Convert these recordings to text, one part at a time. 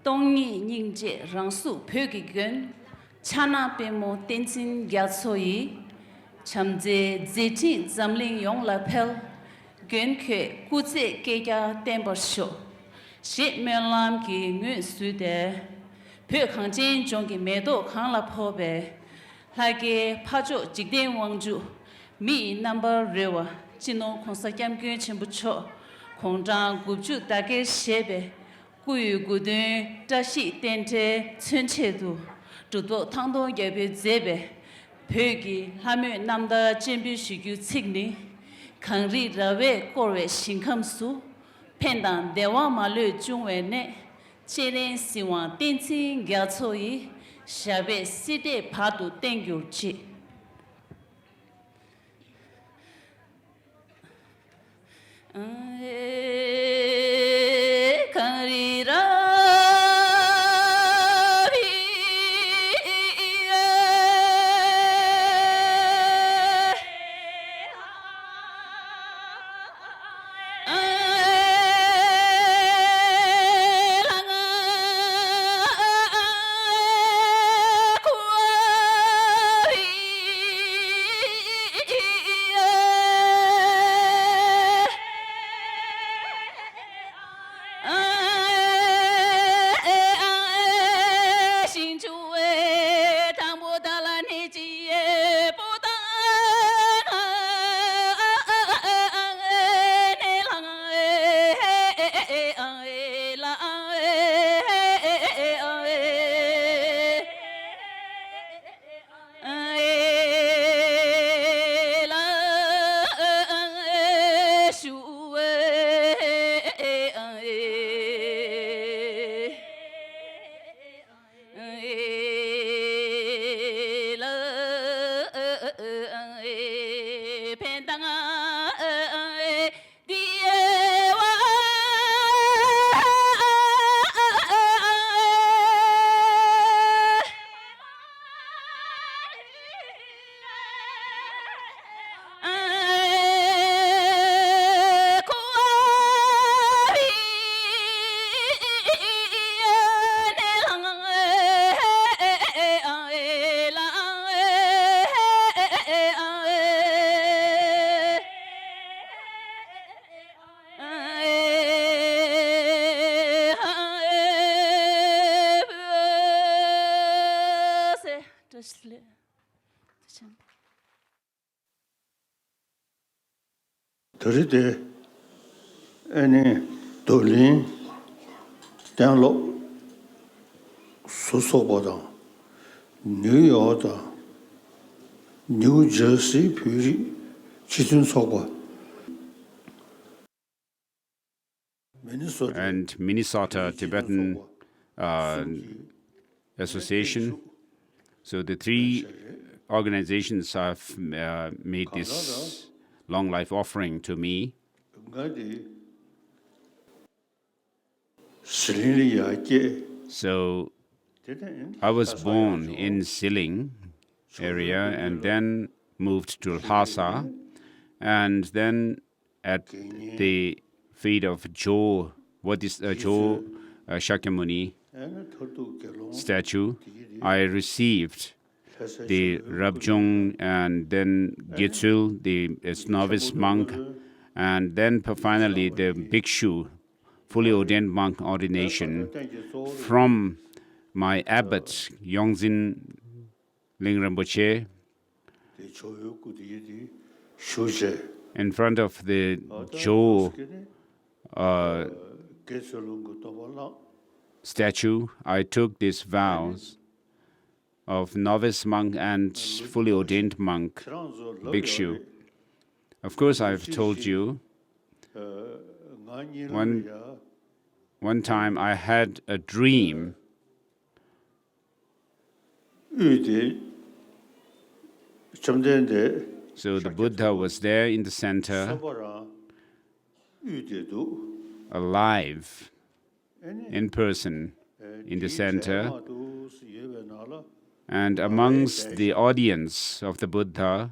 동이 닝제 랑수 표기근 차나페모 텐신 갸소이 참제 제티 잠링 용라펠 근케 쿠제 케가 템버쇼 시멜람 기 뉘스데 표강진 종기 메도 강라포베 하게 파조 직된 왕주 미 넘버 레와 진노 콘사캠 그 첨부초 공장 구주 다게 셰베 구유구든 자시 텐테 천체도 주도 당도 예배 제베 벽이 하면 남다 준비시규 책니 강리라베 고레 신감수 펜단 대화말로 중외네 체린 시원 땡칭 갸초이 샤베 시대 파도 땡교치 강리라 Toride any Dolin download Susoboda, New York, New Jersey, Puri, Chitun Soba. And Minnesota Tibetan Association. So the three organizations have made this long life offering to me. So I was born in Siling area and then moved to Lhasa, and then at the feet of Jo Shakyamuni statue, I received the Rabjung and then Gyatsul, the novice monk, and then finally the bhikshu, fully ordained monk ordination from my abbot, Yongzin Ling Rinpoche, in front of the Jo statue. I took these vows of novice monk and fully ordained monk, bhikshu. Of course, I've told you, one time I had a dream. So the Buddha was there in the center, alive, in person, in the center. And amongst the audience of the Buddha,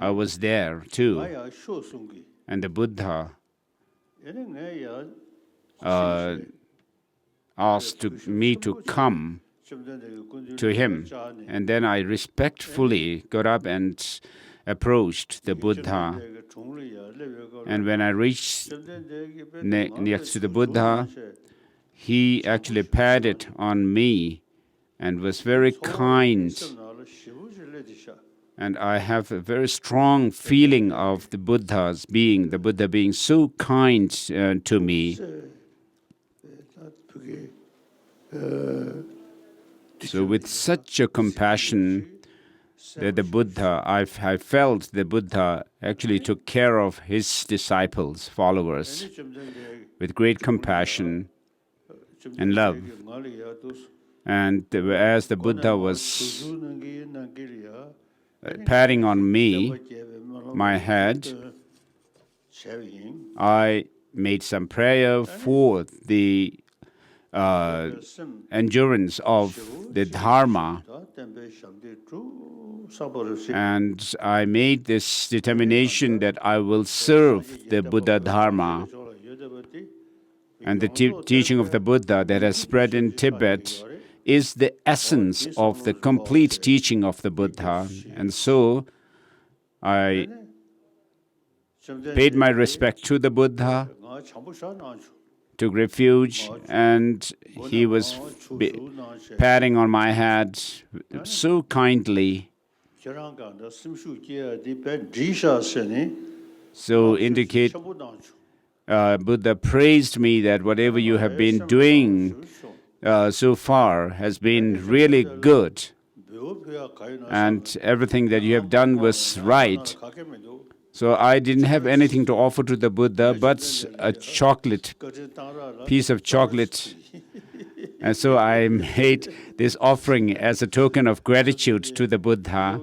I was there too. And the Buddha asked me to come to him. And then I respectfully got up and approached the Buddha. And when I reached next to the Buddha, he actually patted on me and was very kind. And I have a very strong feeling of the Buddha being so kind to me. So with such a compassion that the Buddha, I felt the Buddha actually took care of his disciples, followers, with great compassion and love. And as the Buddha was patting on me, my head, I made some prayer for the endurance of the Dharma. And I made this determination that I will serve the Buddha Dharma. And the teaching of the Buddha that has spread in Tibet is the essence of the complete teaching of the Buddha. And so I paid my respect to the Buddha, took refuge, and he was patting on my head so kindly. So indicate Buddha praised me that whatever you have been doing so far has been really good, and everything that you have done was right. So I didn't have anything to offer to the Buddha but a piece of chocolate. And so I made this offering as a token of gratitude to the Buddha.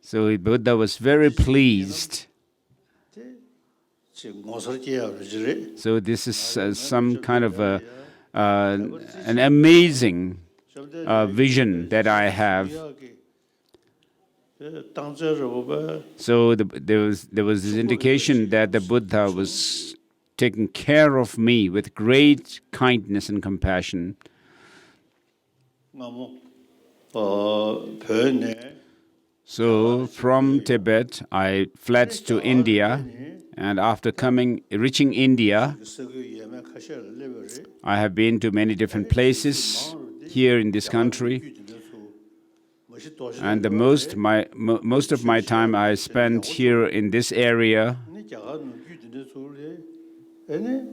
So the Buddha was very pleased. So this is some kind of an amazing vision that I have. So there was this indication that the Buddha was taking care of me with great kindness and compassion. So from Tibet, I fled to India, and after reaching India, I have been to many different places here in this country. And most of my time I spent here in this area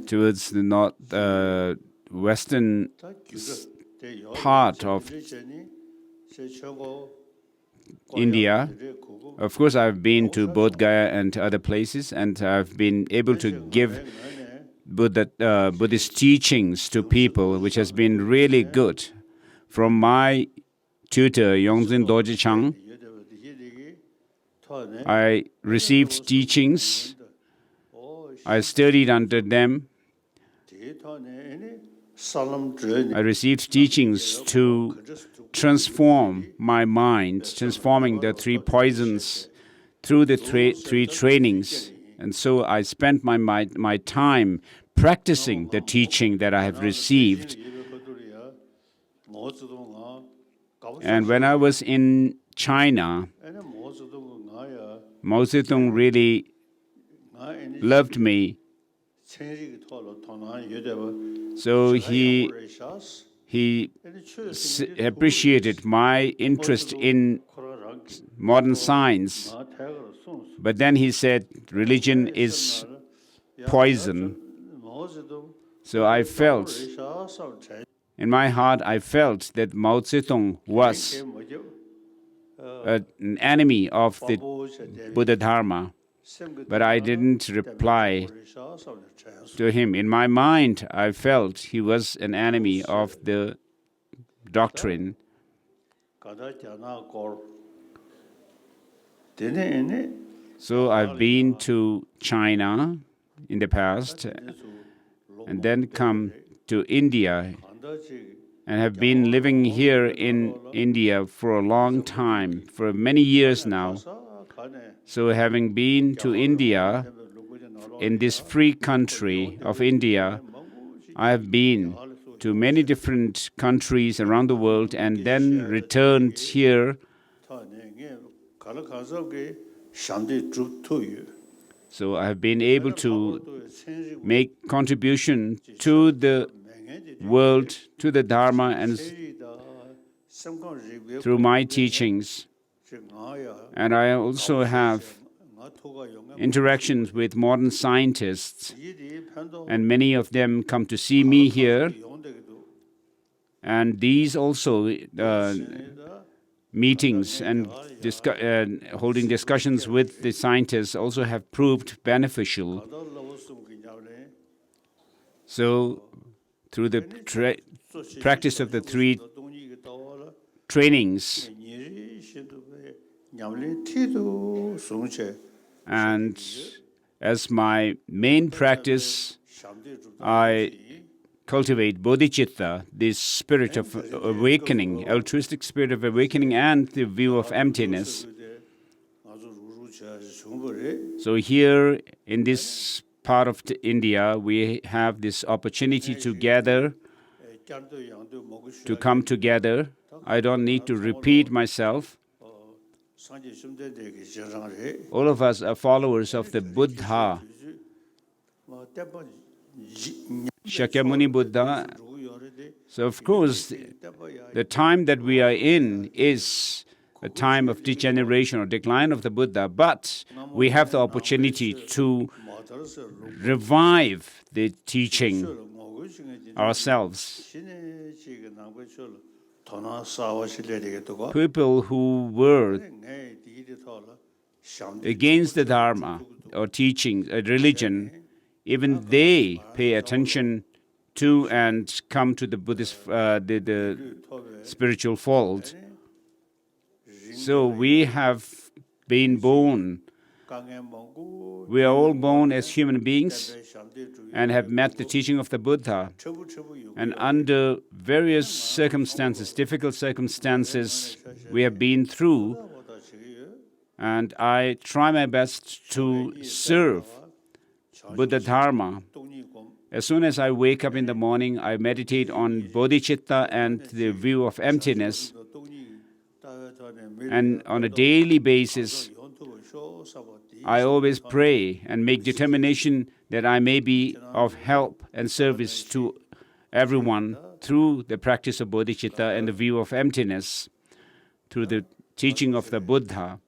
towards the western part of India. Of course, I've been to Bodh Gaya and other places, and I've been able to give Buddhist teachings to people, which has been really good. From my tutor, Yongzin Dorje Chang, I received teachings. I studied under them. I received teachings to transform my mind, transforming the three poisons through the three trainings. And so I spent my time practicing the teaching that I have received. And when I was in China, Mao Zedong really loved me. So he appreciated my interest in modern science. But then he said, religion is poison. So I felt, in my heart, I felt that Mao Zedong was an enemy of the Buddha Dharma. But I didn't reply to him. In my mind, I felt he was an enemy of the doctrine. So I've been to China in the past and then come to India and have been living here in India for a long time, for many years now. So having been to India, in this free country of India, I have been to many different countries around the world and then returned here. So I have been able to make contribution to the world, to the Dharma, and through my teachings. And I also have interactions with modern scientists, and many of them come to see me here. And these also meetings and holding discussions with the scientists also have proved beneficial. So through the practice of the three trainings, and as my main practice, I cultivate bodhicitta, this spirit of awakening, altruistic spirit of awakening, and the view of emptiness. So here in this part of India, we have this opportunity to gather, to come together. I don't need to repeat myself. All of us are followers of the Buddha, Shakyamuni Buddha. So of course, the time that we are in is a time of degeneration or decline of the Buddha, but we have the opportunity to revive the teaching ourselves. People who were against the Dharma or teaching, a religion, even they pay attention to and come to the Buddhist, the spiritual fold. So we have been born. We are all born as human beings and have met the teaching of the Buddha. And under various circumstances, difficult circumstances we have been through, and I try my best to serve Buddha Dharma. As soon as I wake up in the morning, I meditate on bodhicitta and the view of emptiness. And on a daily basis, I always pray and make determination that I may be of help and service to everyone through the practice of bodhicitta and the view of emptiness, through the teaching of the Buddha.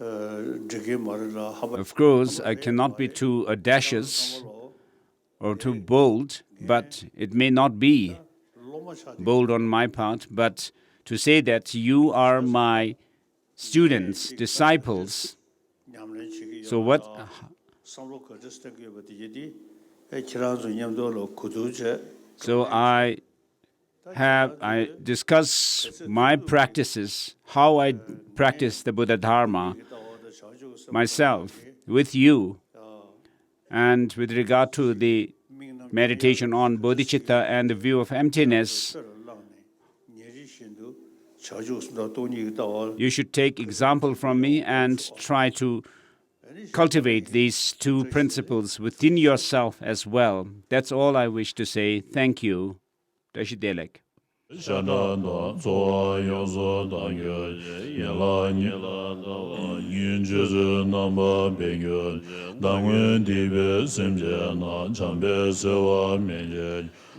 Of course, I cannot be too audacious or too bold, but it may not be bold on my part, but to say that you are my students, disciples. So what? So I discuss my practices, how I practice the Buddha Dharma myself with you, and with regard to the meditation on bodhicitta and the view of emptiness. You should take example from me and try to cultivate these two principles within yourself as well. That's all I wish to say. Thank you. Dashidelek.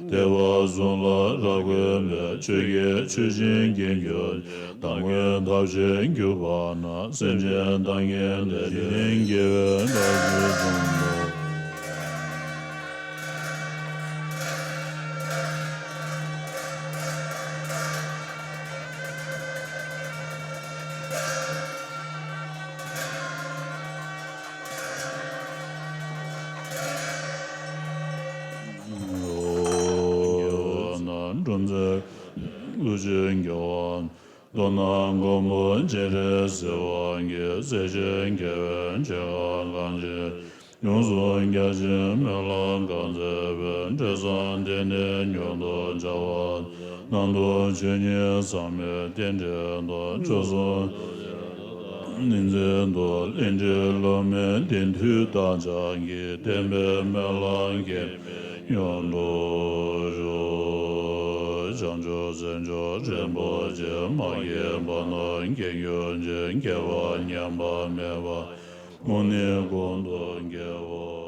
Dewa Zunla Ragwe Chege Chujin Gengyo Dangwe Dabjen Gyubana Senjen Dangen Dengye Dagye Donangomo Jeres Wange Sejen Geven Jangange Yuzun Gajim Melanganze Jesan Dene Nyondo Jawan Nando Jenye Same Tenjendo Joson Ninjendo Linjelo Me Dintu Danjangi Tembe Melange Yondo Janjo Zenjo Jembo Jema Yemba No Ngenyo Ngewa Nyamba Mewa Mune Gondo Ngewa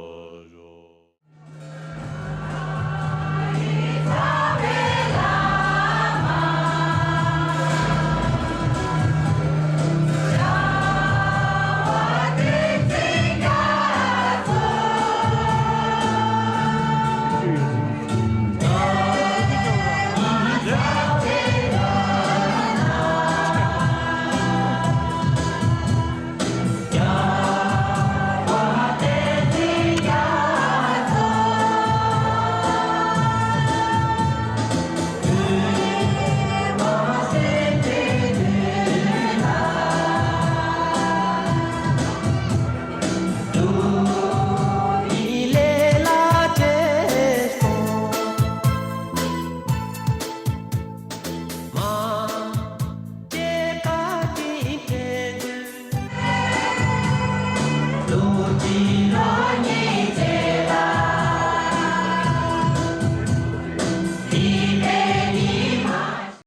Lord,